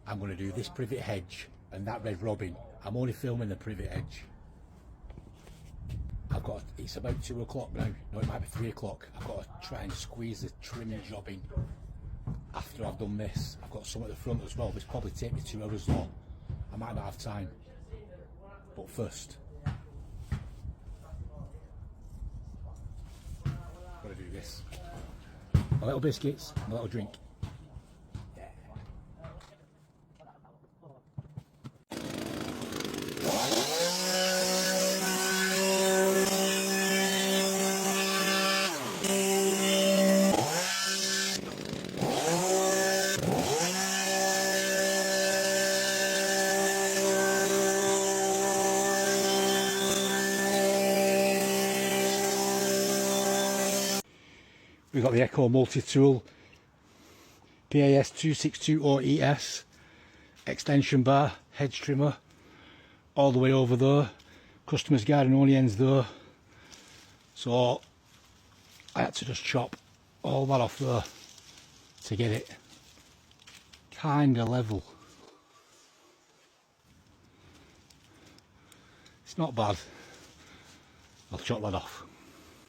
I'm going to do this privet hedge and that red robin. I'm only filming the privet hedge. It's about 2 o'clock now. No, it might be 3 o'clock. I've got to try and squeeze the trimming job in after I've done this. I've got some at the front as well. This probably take me 2 hours long. I might not have time. But first, got to do this. My little biscuits, my little drink. We've got the Echo multi-tool PAS 2620ES extension bar, hedge trimmer, all the way over there. Customer's garden only ends there, so I had to just chop all that off there to get it kind of level. It's not bad. I'll chop that off.